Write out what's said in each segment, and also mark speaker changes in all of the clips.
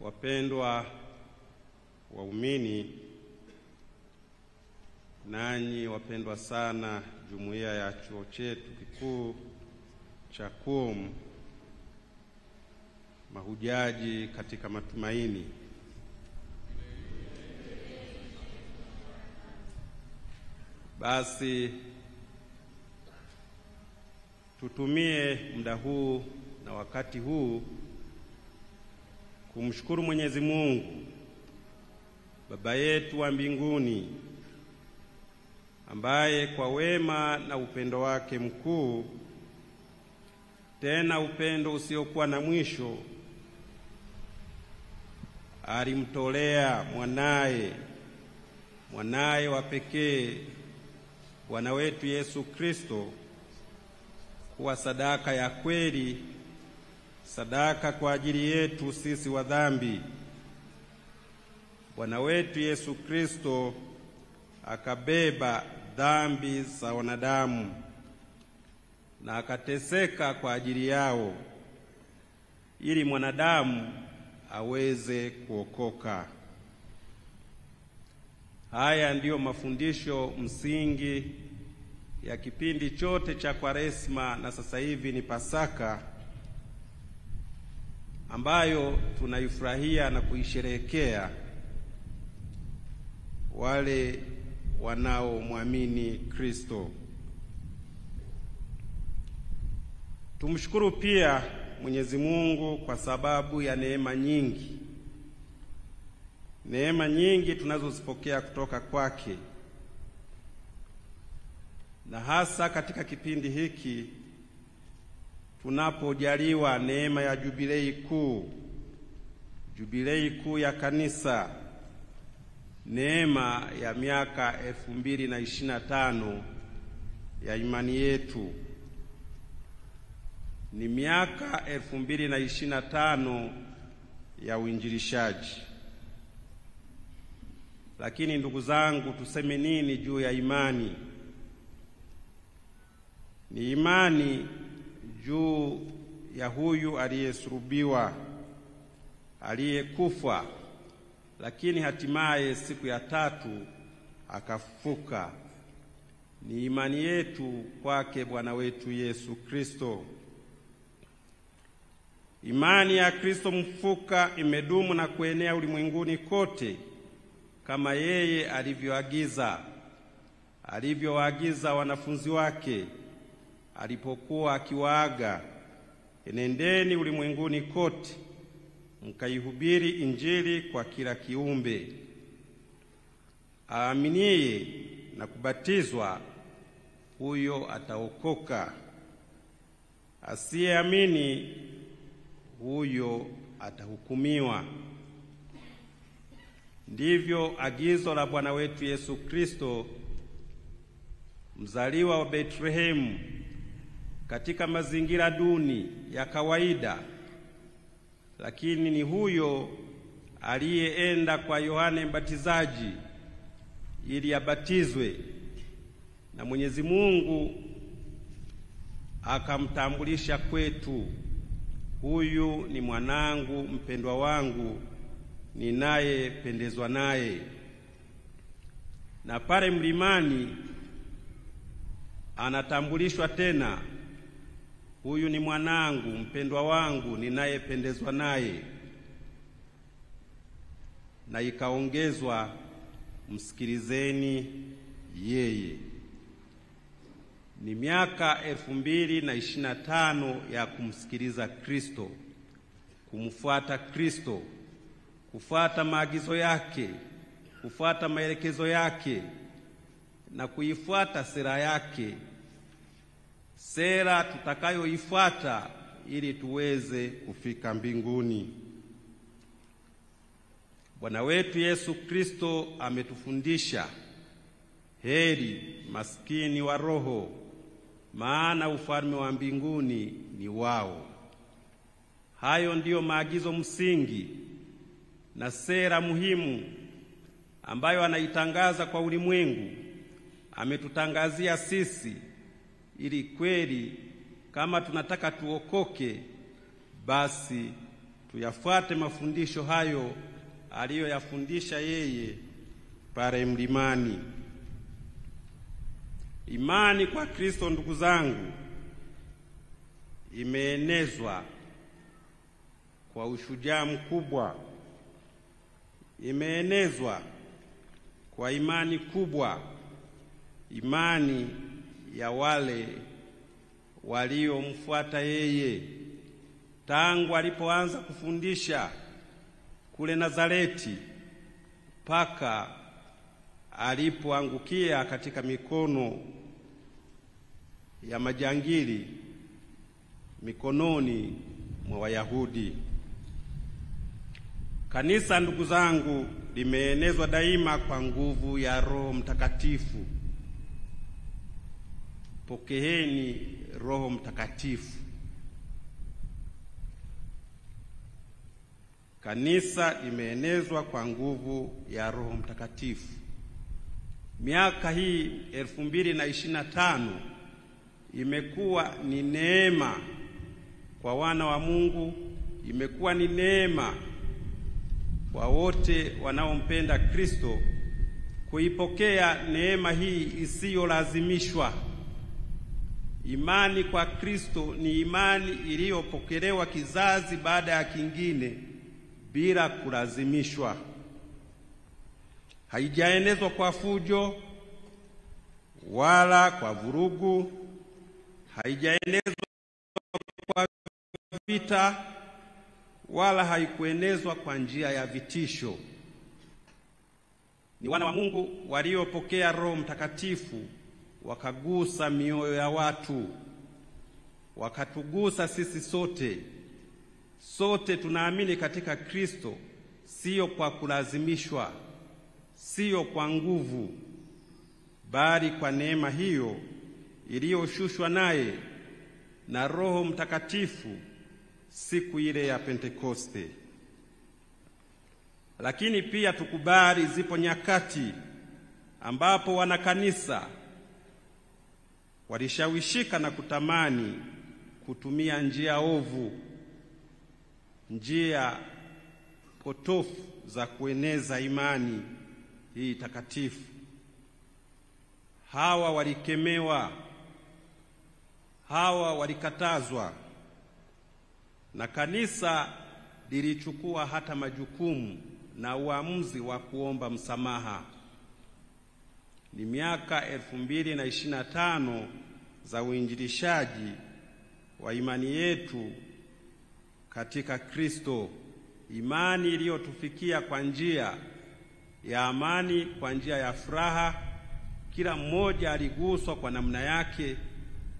Speaker 1: Wapendwa waumini, nanyi wapendwa sana jumuiya ya chuo chetu kikuu cha KUM, mahujaji katika matumaini. Basi tutumie muda huu na wakati huu kumshukuru Mwenyezi Mungu Baba yetu wa mbinguni, ambaye kwa wema na upendo wake mkuu, tena upendo usiokuwa na mwisho, alimtolea mwanaye wa pekee, Bwana wetu Yesu Kristo, kuwa sadaka ya kweli, sadaka kwa ajili yetu sisi wa dhambi. Bwana wetu Yesu Kristo akabeba dhambi za wanadamu na akateseka kwa ajili yao, ili mwanadamu aweze kuokoka. Haya ndiyo mafundisho msingi ya kipindi chote cha Kwaresma na sasa hivi ni Pasaka, ambayo tunaifurahia na kuisherehekea wale wanaomwamini Kristo. Tumshukuru pia Mwenyezi Mungu kwa sababu ya neema nyingi tunazozipokea kutoka kwake, na hasa katika kipindi hiki tunapojaliwa neema ya jubilei kuu ya kanisa, neema ya miaka 2025 ya imani yetu. Ni miaka 2025 ya uinjilishaji. Lakini ndugu zangu, tuseme nini juu ya imani? Ni imani juu ya huyu aliyesulubiwa, aliyekufa, lakini hatimaye siku ya tatu akafufuka. Ni imani yetu kwake Bwana wetu Yesu Kristo. Imani ya Kristo mfufuka imedumu na kuenea ulimwenguni kote, kama yeye alivyowaagiza wanafunzi wake alipokuwa akiwaaga, enendeni ulimwenguni kote mkaihubiri Injili kwa kila kiumbe. Aaminiye na kubatizwa, huyo ataokoka; asiyeamini, huyo atahukumiwa. Ndivyo agizo la Bwana wetu Yesu Kristo, mzaliwa wa Betlehemu, katika mazingira duni ya kawaida, lakini ni huyo aliyeenda kwa Yohane Mbatizaji ili abatizwe, na Mwenyezi Mungu akamtambulisha kwetu: huyu ni mwanangu mpendwa wangu, ninayependezwa naye. Na pale mlimani anatambulishwa tena: huyu ni mwanangu mpendwa wangu, ninayependezwa naye. Na ikaongezwa: msikilizeni yeye. Ni miaka 2025 ya kumsikiliza Kristo, kumfuata Kristo, kufuata maagizo yake, kufuata maelekezo yake na kuifuata sera yake, sera tutakayoifuata ili tuweze kufika mbinguni. Bwana wetu Yesu Kristo ametufundisha: heri maskini wa roho, maana ufalme wa mbinguni ni wao. Hayo ndiyo maagizo msingi na sera muhimu ambayo anaitangaza kwa ulimwengu. Ametutangazia sisi ili kweli kama tunataka tuokoke, basi tuyafuate mafundisho hayo aliyoyafundisha yeye pale mlimani. Imani kwa Kristo, ndugu zangu, imeenezwa kwa ushujaa mkubwa, imeenezwa kwa imani kubwa, imani ya wale waliomfuata yeye tangu alipoanza kufundisha kule Nazareti mpaka alipoangukia katika mikono ya majangili, mikononi mwa Wayahudi. Kanisa, ndugu zangu, limeenezwa daima kwa nguvu ya Roho Mtakatifu. Pokeeni Roho Mtakatifu. Kanisa limeenezwa kwa nguvu ya Roho Mtakatifu. Miaka hii 2025 imekuwa ni neema kwa wana wa Mungu, imekuwa ni neema kwa wote wanaompenda Kristo kuipokea neema hii isiyolazimishwa. Imani kwa Kristo ni imani iliyopokelewa kizazi baada ya kingine bila kulazimishwa. Haijaenezwa kwa fujo wala kwa vurugu, haijaenezwa kwa vita wala haikuenezwa kwa njia ya vitisho. Ni wana wa Mungu waliopokea Roho Mtakatifu wakagusa mioyo ya watu, wakatugusa sisi sote. Sote tunaamini katika Kristo, sio kwa kulazimishwa, sio kwa nguvu, bali kwa neema hiyo iliyoshushwa naye na Roho Mtakatifu siku ile ya Pentekoste. Lakini pia tukubali, zipo nyakati ambapo wanakanisa walishawishika na kutamani kutumia njia ovu, njia potofu za kueneza imani hii takatifu. Hawa walikemewa, hawa walikatazwa, na kanisa lilichukua hata majukumu na uamuzi wa kuomba msamaha. Ni miaka 2025 za uinjilishaji wa imani yetu katika Kristo, imani iliyotufikia kwa njia ya amani, kwa njia ya furaha. Kila mmoja aliguswa kwa namna yake,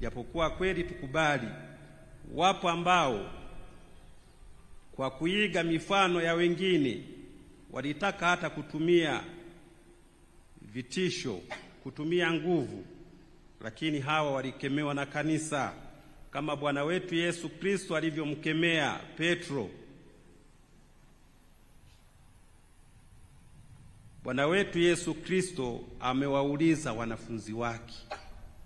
Speaker 1: japokuwa kweli tukubali, wapo ambao kwa kuiga mifano ya wengine walitaka hata kutumia vitisho, kutumia nguvu, lakini hawa walikemewa na kanisa, kama Bwana wetu Yesu Kristo alivyomkemea Petro. Bwana wetu Yesu Kristo amewauliza wanafunzi wake,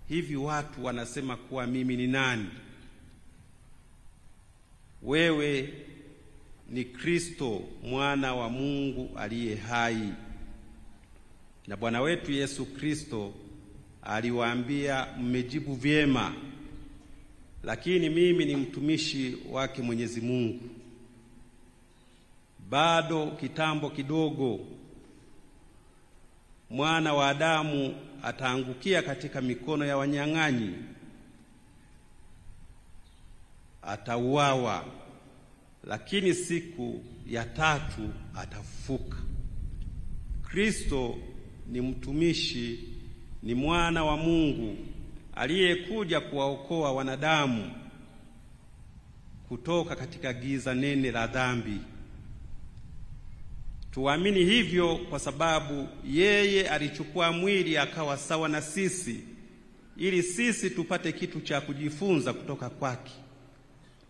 Speaker 1: hivi watu wanasema kuwa mimi ni nani? Wewe ni Kristo, mwana wa Mungu aliye hai. Na Bwana wetu Yesu Kristo aliwaambia, mmejibu vyema, lakini mimi ni mtumishi wake Mwenyezi Mungu. Bado kitambo kidogo Mwana wa Adamu ataangukia katika mikono ya wanyang'anyi, atauawa, lakini siku ya tatu atafufuka. Kristo ni mtumishi, ni mwana wa Mungu aliyekuja kuwaokoa wanadamu kutoka katika giza nene la dhambi. Tuamini hivyo kwa sababu yeye alichukua mwili akawa sawa na sisi, ili sisi tupate kitu cha kujifunza kutoka kwake,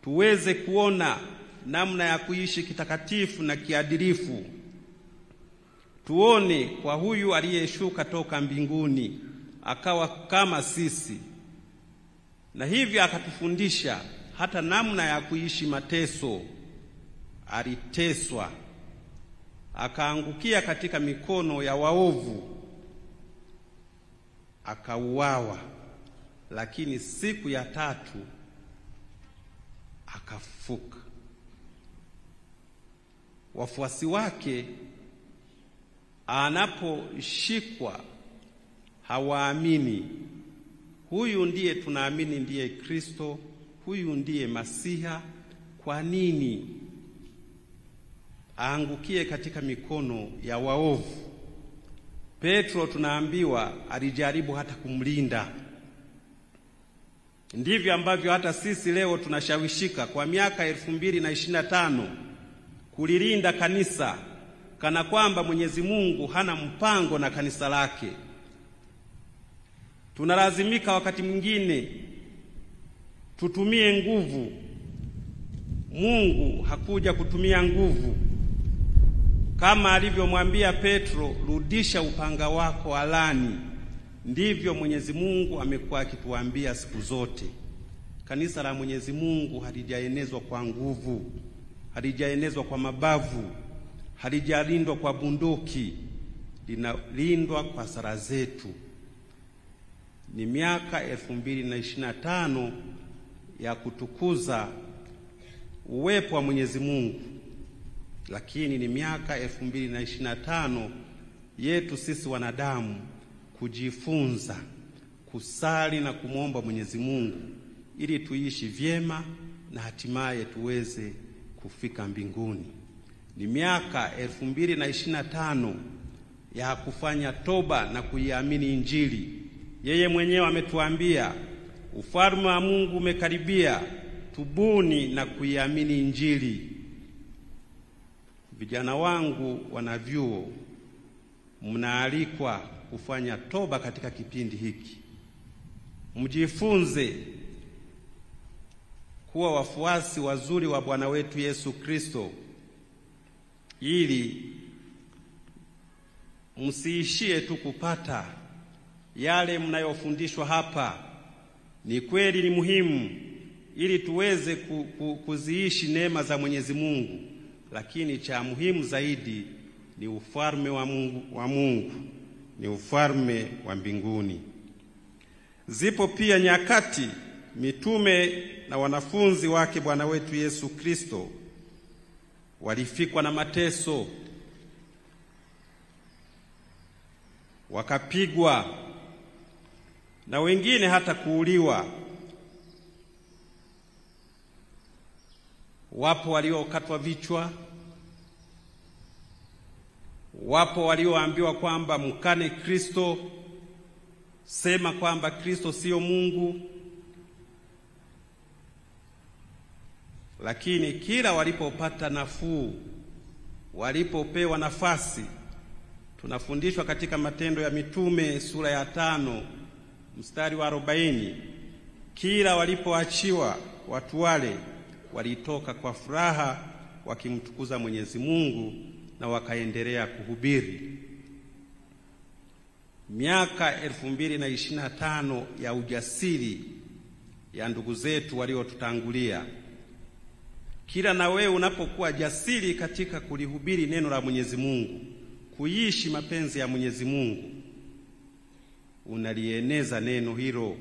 Speaker 1: tuweze kuona namna ya kuishi kitakatifu na kiadilifu. Tuone kwa huyu aliyeshuka toka mbinguni akawa kama sisi, na hivyo akatufundisha hata namna ya kuishi mateso aliteswa, akaangukia katika mikono ya waovu, akauawa, lakini siku ya tatu akafufuka. Wafuasi wake anaposhikwa hawaamini, huyu ndiye tunaamini ndiye Kristo, huyu ndiye Masiha. Kwa nini aangukie katika mikono ya waovu? Petro tunaambiwa alijaribu hata kumlinda. Ndivyo ambavyo hata sisi leo tunashawishika kwa miaka 2025 kulilinda kanisa, kana kwamba Mwenyezi Mungu hana mpango na kanisa lake. Tunalazimika wakati mwingine tutumie nguvu. Mungu hakuja kutumia nguvu. Kama alivyomwambia Petro, rudisha upanga wako alani, ndivyo Mwenyezi Mungu amekuwa akituambia siku zote. Kanisa la Mwenyezi Mungu halijaenezwa kwa nguvu, halijaenezwa kwa mabavu, halijalindwa kwa bunduki, linalindwa kwa sala zetu. Ni miaka 2025 ya kutukuza uwepo wa Mwenyezi Mungu, lakini ni miaka 2025 yetu sisi wanadamu kujifunza kusali na kumwomba Mwenyezi Mungu ili tuishi vyema na hatimaye tuweze kufika mbinguni. Ni miaka 2025 ya kufanya toba na kuiamini Injili. Yeye mwenyewe ametuambia ufalme wa Mungu umekaribia, tubuni na kuiamini Injili. Vijana wangu wanavyuo, mnaalikwa kufanya toba katika kipindi hiki. Mjifunze kuwa wafuasi wazuri wa Bwana wetu Yesu Kristo, ili msiishie tu kupata yale mnayofundishwa hapa. Ni kweli ni muhimu ili tuweze kuziishi neema za Mwenyezi Mungu, lakini cha muhimu zaidi ni ufalme wa Mungu, ni ufalme wa mbinguni. Zipo pia nyakati mitume na wanafunzi wake Bwana wetu Yesu Kristo walifikwa na mateso, wakapigwa na wengine hata kuuliwa. Wapo waliokatwa vichwa, wapo walioambiwa kwamba mkane Kristo, sema kwamba Kristo sio Mungu. Lakini kila walipopata nafuu, walipopewa nafasi, tunafundishwa katika Matendo ya Mitume sura ya 5 mstari wa 40, kila walipoachiwa watu wale walitoka kwa furaha wakimtukuza Mwenyezi Mungu na wakaendelea kuhubiri. Miaka 2025 ya ujasiri ya ndugu zetu waliotutangulia. Kila na wewe unapokuwa jasiri katika kulihubiri neno la Mwenyezi Mungu, kuishi mapenzi ya Mwenyezi Mungu, unalieneza neno hilo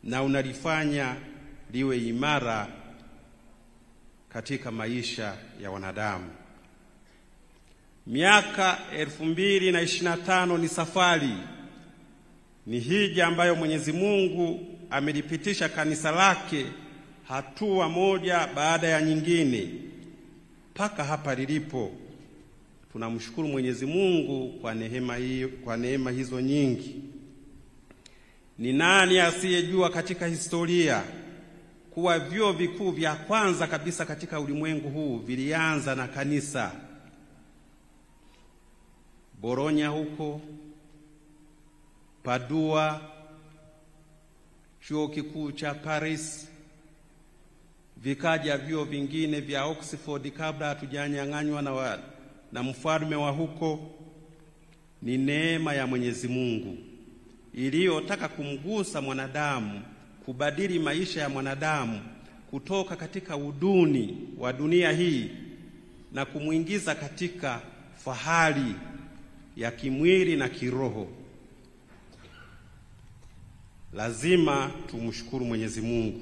Speaker 1: na unalifanya liwe imara katika maisha ya wanadamu. Miaka 2025 ni safari, ni hija ambayo Mwenyezi Mungu amelipitisha kanisa lake hatua moja baada ya nyingine mpaka hapa lilipo. Tunamshukuru Mwenyezi Mungu kwa neema hizo nyingi. Ni nani asiyejua katika historia kuwa vyuo vikuu vya kwanza kabisa katika ulimwengu huu vilianza na kanisa? Bologna huko, Padua, chuo kikuu cha Paris, vikaja vyuo vingine vya Oxford kabla hatujanyang'anywa na mfalme wa huko. Ni neema ya Mwenyezi Mungu iliyotaka kumgusa mwanadamu, kubadili maisha ya mwanadamu kutoka katika uduni wa dunia hii na kumuingiza katika fahari ya kimwili na kiroho. Lazima tumshukuru Mwenyezi Mungu.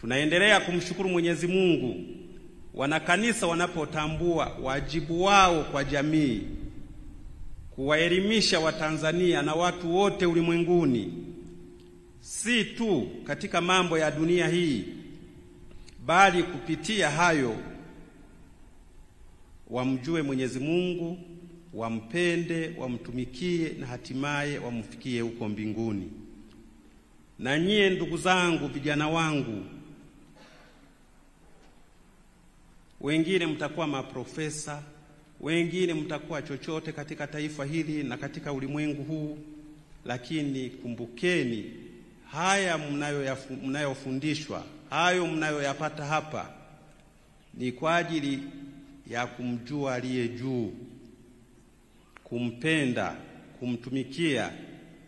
Speaker 1: Tunaendelea kumshukuru Mwenyezi Mungu wanakanisa wanapotambua wajibu wao kwa jamii, kuwaelimisha Watanzania na watu wote ulimwenguni, si tu katika mambo ya dunia hii, bali kupitia hayo wamjue Mwenyezi Mungu, wampende, wamtumikie na hatimaye wamfikie huko mbinguni. Na nyie ndugu zangu, vijana wangu, wengine mtakuwa maprofesa, wengine mtakuwa chochote katika taifa hili na katika ulimwengu huu, lakini kumbukeni haya mnayofundishwa, hayo mnayoyapata hapa ni kwa ajili ya kumjua aliye juu, kumpenda, kumtumikia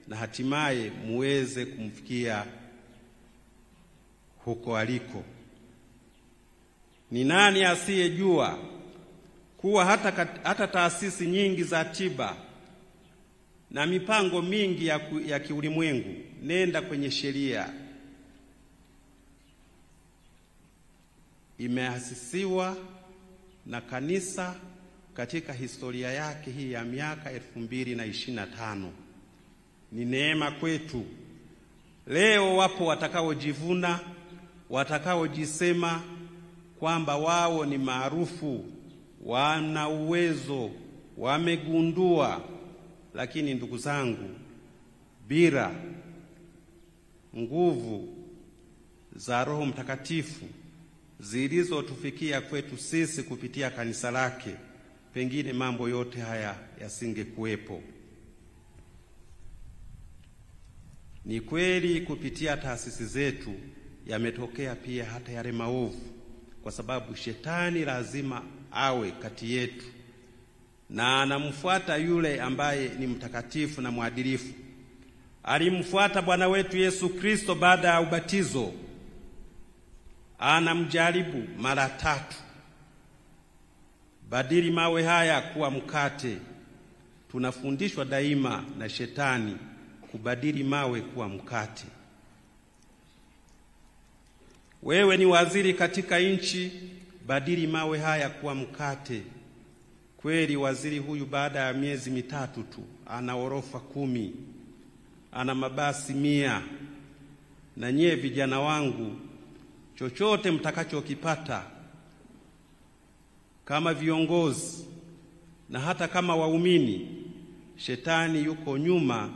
Speaker 1: na hatimaye muweze kumfikia huko aliko. Ni nani asiyejua kuwa hata taasisi nyingi za tiba na mipango mingi ya kiulimwengu, nenda kwenye sheria, imeasisiwa na kanisa katika historia yake hii ya miaka 2025. Ni neema kwetu. Leo wapo watakaojivuna, watakaojisema kwamba wao ni maarufu, wana uwezo, wamegundua. Lakini ndugu zangu, bila nguvu za Roho Mtakatifu zilizotufikia kwetu sisi kupitia kanisa lake, pengine mambo yote haya yasingekuwepo. Ni kweli kupitia taasisi zetu yametokea pia hata yale maovu, kwa sababu shetani lazima awe kati yetu na anamfuata yule ambaye ni mtakatifu na mwadilifu. Alimfuata Bwana wetu Yesu Kristo baada ya ubatizo, anamjaribu mara 3. Badili mawe haya kuwa mkate. Tunafundishwa daima na shetani kubadili mawe kuwa mkate. Wewe ni waziri katika nchi, badili mawe haya kuwa mkate. Kweli waziri huyu baada ya miezi 3 tu ana orofa 10, ana mabasi 100. Na nyie vijana wangu, chochote mtakachokipata kama viongozi na hata kama waumini, shetani yuko nyuma,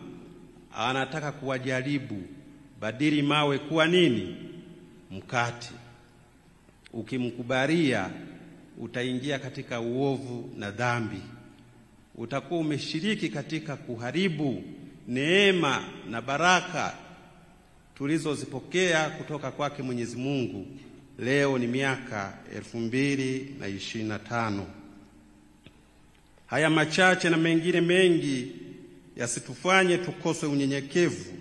Speaker 1: anataka kuwajaribu. Badili mawe kuwa nini? Mkate. Ukimkubalia utaingia katika uovu na dhambi. Utakuwa umeshiriki katika kuharibu neema na baraka tulizozipokea kutoka kwake Mwenyezi Mungu. Leo ni miaka 2025. Haya machache na mengine mengi yasitufanye tukose unyenyekevu,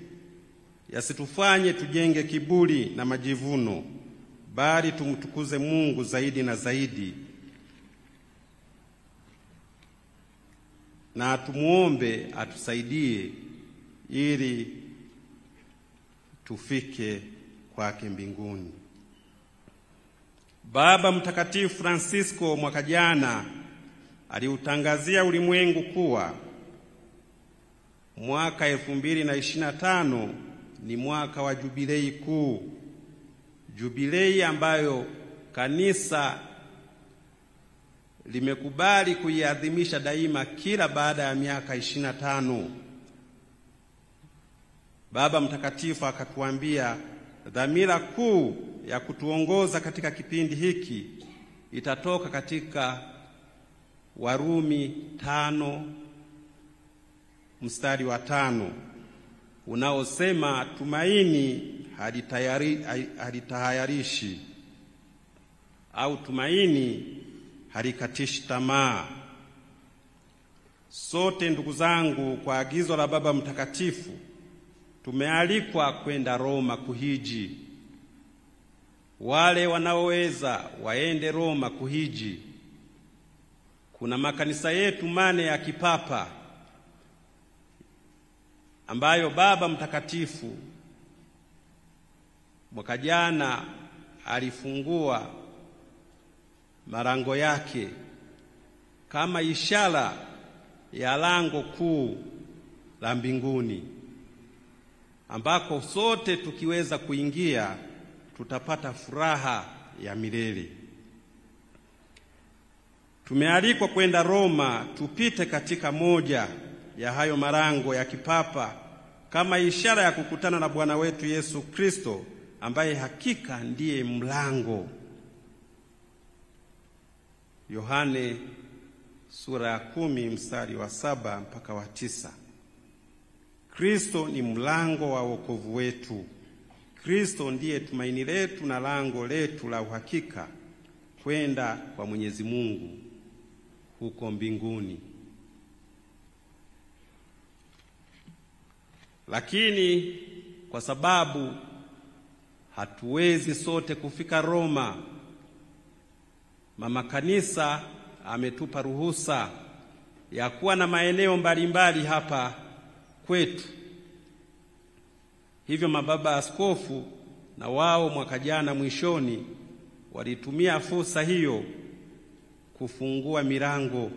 Speaker 1: yasitufanye tujenge kiburi na majivuno, bali tumtukuze Mungu zaidi na zaidi, na tumuombe atusaidie ili tufike kwake mbinguni. Baba Mtakatifu Francisco mwaka jana aliutangazia ulimwengu kuwa mwaka 2025 ni mwaka wa jubilei kuu, jubilei ambayo kanisa limekubali kuiadhimisha daima kila baada ya miaka 25. Baba Mtakatifu akatuambia dhamira kuu ya kutuongoza katika kipindi hiki itatoka katika Warumi 5 mstari wa 5 unaosema tumaini halitahayarishi au tumaini halikatishi tamaa. Sote ndugu zangu, kwa agizo la Baba Mtakatifu tumealikwa kwenda Roma kuhiji. Wale wanaoweza waende Roma kuhiji. Kuna makanisa yetu 8 ya kipapa ambayo Baba Mtakatifu mwaka jana alifungua malango yake kama ishara ya lango kuu la mbinguni, ambako sote tukiweza kuingia tutapata furaha ya milele. Tumealikwa kwenda Roma, tupite katika moja ya hayo malango ya kipapa kama ishara ya kukutana na Bwana wetu Yesu Kristo, ambaye hakika ndiye mlango. Yohane sura ya 10 mstari wa 7 mpaka wa 9. Kristo ni mlango wa wokovu wetu. Kristo ndiye tumaini letu na lango letu la uhakika kwenda kwa Mwenyezi Mungu huko mbinguni. Lakini kwa sababu hatuwezi sote kufika Roma, Mama Kanisa ametupa ruhusa ya kuwa na maeneo mbalimbali hapa kwetu. Hivyo mababa askofu na wao mwaka jana mwishoni walitumia fursa hiyo kufungua milango,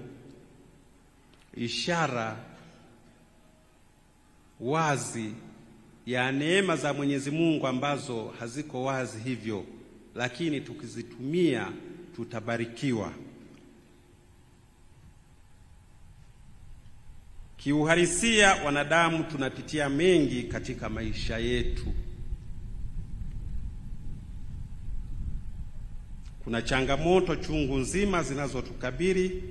Speaker 1: ishara wazi ya neema za Mwenyezi Mungu ambazo haziko wazi hivyo, lakini tukizitumia tutabarikiwa. Kiuhalisia, wanadamu tunapitia mengi katika maisha yetu. Kuna changamoto chungu nzima zinazotukabili,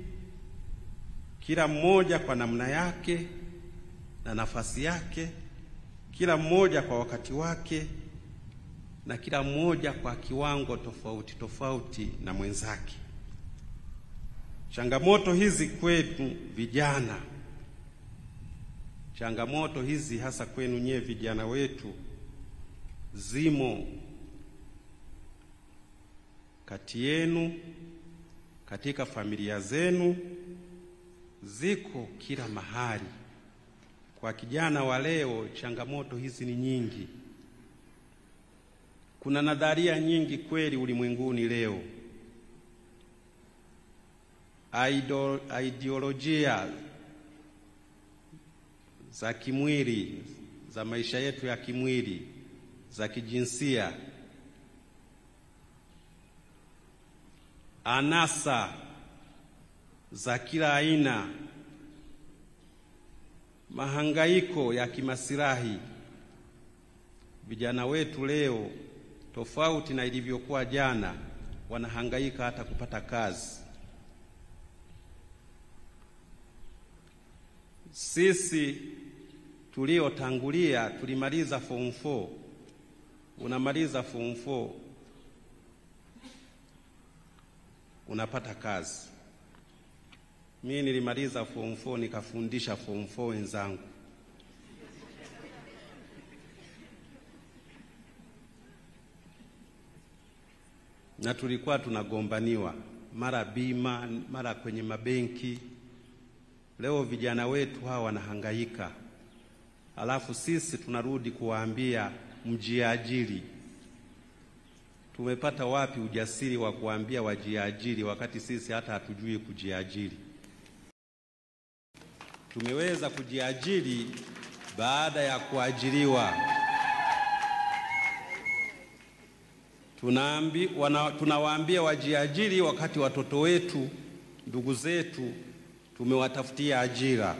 Speaker 1: kila mmoja kwa namna yake na nafasi yake, kila mmoja kwa wakati wake, na kila mmoja kwa kiwango tofauti tofauti na mwenzake. Changamoto hizi kwetu vijana, changamoto hizi hasa kwenu nyewe vijana wetu, zimo kati yenu, katika familia zenu, ziko kila mahali. Kwa kijana wa leo, changamoto hizi ni nyingi. Kuna nadharia nyingi kweli ulimwenguni leo, ideolojia za kimwili, za maisha yetu ya kimwili, za kijinsia, anasa za kila aina, mahangaiko ya kimasirahi. Vijana wetu leo, tofauti na ilivyokuwa jana, wanahangaika hata kupata kazi. Sisi tuliotangulia tulimaliza form 4. Unamaliza form 4 unapata kazi. Mimi nilimaliza form 4 nikafundisha form 4 wenzangu. Na tulikuwa tunagombaniwa, mara bima, mara kwenye mabenki. Leo vijana wetu hawa wanahangaika, alafu sisi tunarudi kuwaambia mjiajiri. Tumepata wapi ujasiri wa kuambia wajiajiri wakati sisi hata hatujui kujiajiri? Tumeweza kujiajiri baada ya kuajiriwa. Tunawaambia wajiajiri wakati watoto wetu, ndugu zetu tumewatafutia ajira.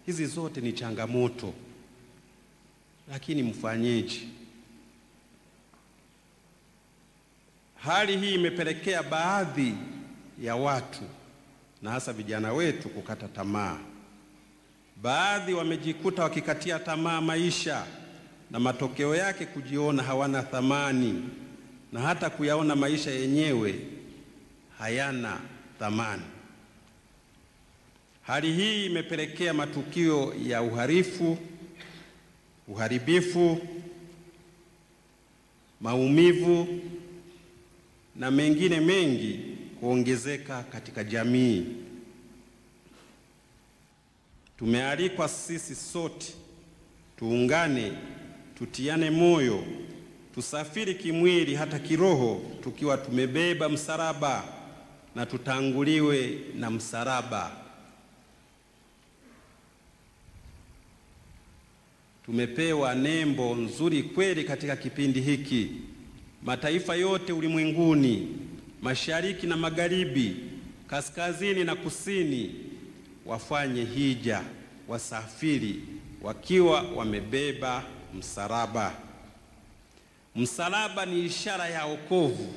Speaker 1: Hizi zote ni changamoto, lakini mfanyeje? Hali hii imepelekea baadhi ya watu na hasa vijana wetu kukata tamaa. Baadhi wamejikuta wakikatia tamaa maisha, na matokeo yake kujiona hawana thamani, na hata kuyaona maisha yenyewe hayana thamani. Hali hii imepelekea matukio ya uharibifu, maumivu na mengine mengi kuongezeka katika jamii. Tumealikwa sisi sote tuungane, tutiane moyo, tusafiri kimwili hata kiroho tukiwa tumebeba msalaba na tutanguliwe na msalaba. Tumepewa nembo nzuri kweli katika kipindi hiki. Mataifa yote ulimwenguni, mashariki na magharibi, kaskazini na kusini, wafanye hija, wasafiri wakiwa wamebeba msalaba. Msalaba ni ishara ya wokovu.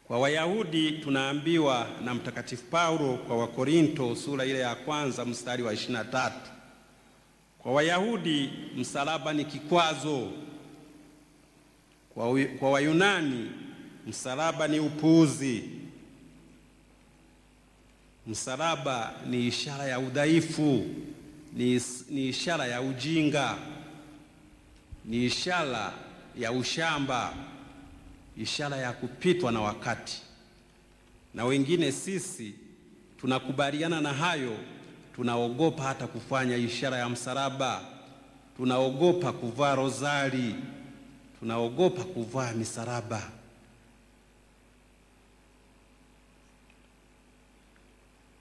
Speaker 1: Kwa Wayahudi tunaambiwa na Mtakatifu Paulo kwa Wakorinto sura ile ya 1 mstari wa 23. Kwa Wayahudi msalaba ni kikwazo. Kwa Wayunani msalaba ni upuuzi. Msalaba ni ishara ya udhaifu, ni ishara ya ujinga, ni ishara ya ushamba, ishara ya kupitwa na wakati. Na wengine sisi tunakubaliana na hayo, tunaogopa hata kufanya ishara ya msalaba, tunaogopa kuvaa rozari, tunaogopa kuvaa misalaba.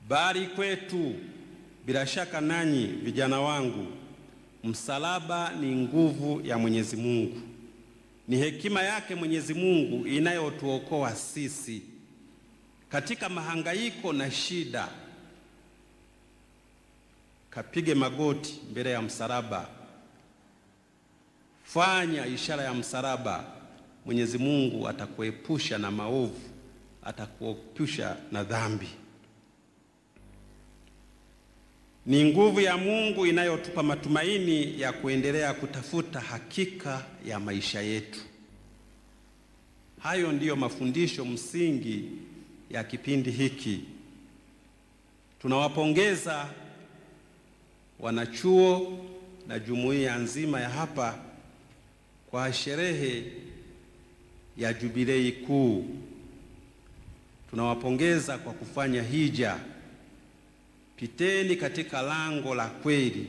Speaker 1: Bali kwetu, bila shaka nanyi vijana wangu, msalaba ni nguvu ya Mwenyezi Mungu. Ni hekima yake Mwenyezi Mungu inayotuokoa sisi katika mahangaiko na shida. Kapige magoti mbele ya msalaba, fanya ishara ya msalaba. Mwenyezi Mungu atakuepusha na maovu, atakuepusha na dhambi. Ni nguvu ya Mungu inayotupa matumaini ya kuendelea kutafuta hakika ya maisha yetu. Hayo ndiyo mafundisho msingi ya kipindi hiki. Tunawapongeza wanachuo na jumuiya nzima ya hapa kwa sherehe ya jubilei kuu. Tunawapongeza kwa kufanya hija. Piteni katika lango la kweli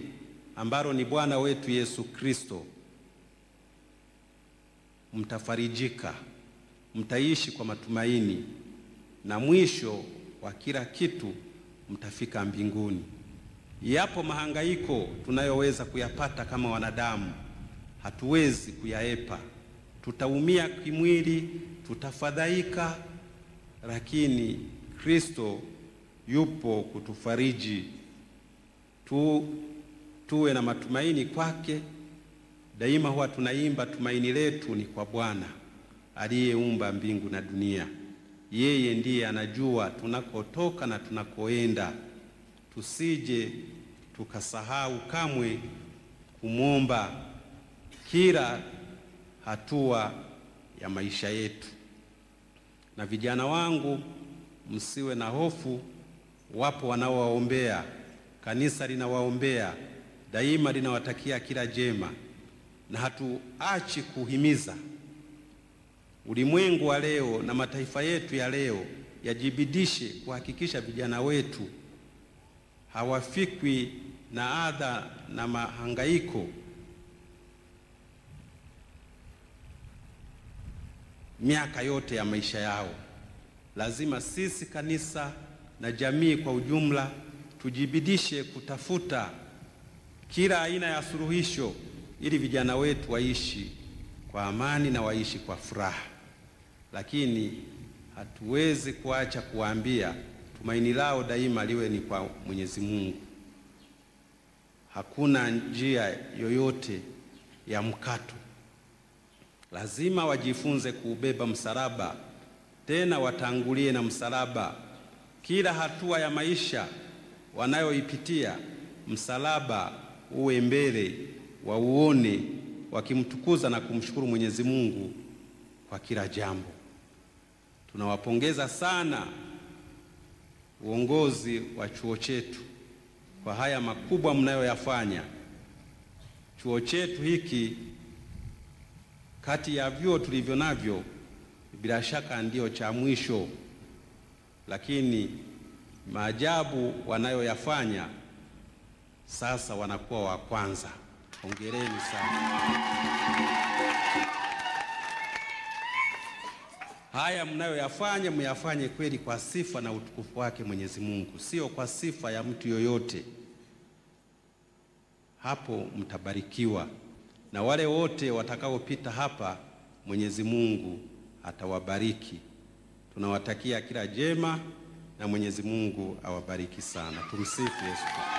Speaker 1: ambalo ni Bwana wetu Yesu Kristo. Mtafarijika, mtaishi kwa matumaini, na mwisho wa kila kitu mtafika mbinguni. Yapo mahangaiko tunayoweza kuyapata kama wanadamu, hatuwezi kuyaepa. Tutaumia kimwili, tutafadhaika, lakini Kristo yupo kutufariji. Tuwe na matumaini kwake. Daima huwa tunaimba tumaini letu ni kwa Bwana aliyeumba mbingu na dunia. Yeye ndiye anajua tunakotoka na tunakoenda. Tusije tukasahau kamwe kumwomba kila hatua ya maisha yetu. Na vijana wangu, msiwe na hofu. Wapo wanaowaombea, kanisa linawaombea, daima linawatakia kila jema. Na hatuachi kuhimiza ulimwengu wa leo na mataifa yetu ya leo yajibidishe kuhakikisha vijana wetu hawafikwi na adha na mahangaiko miaka yote ya maisha yao. Lazima sisi kanisa na jamii kwa ujumla tujibidishe kutafuta kila aina ya suluhisho ili vijana wetu waishi kwa amani na waishi kwa furaha. Lakini hatuwezi kuacha kuambia tumaini lao daima liwe ni kwa Mwenyezi Mungu. Hakuna njia yoyote ya mkato. Lazima wajifunze kuubeba msalaba, tena watangulie na msalaba. Kila hatua ya maisha wanayoipitia, msalaba uwe mbele, wauone wakimtukuza na kumshukuru Mwenyezi Mungu kwa kila jambo. Tunawapongeza sana uongozi wa chuo chetu kwa haya makubwa mnayoyafanya. Chuo chetu hiki kati ya vyuo tulivyo navyo bila shaka ndio cha mwisho, lakini maajabu wanayoyafanya sasa wanakuwa wa kwanza. Hongereni sana. Haya mnayoyafanya muyafanye kweli kwa sifa na utukufu wake Mwenyezi Mungu, sio kwa sifa ya mtu yoyote. Hapo mtabarikiwa, na wale wote watakaopita hapa Mwenyezi Mungu atawabariki. Tunawatakia kila jema na Mwenyezi Mungu awabariki sana. Tumsifu Yesu Kristo.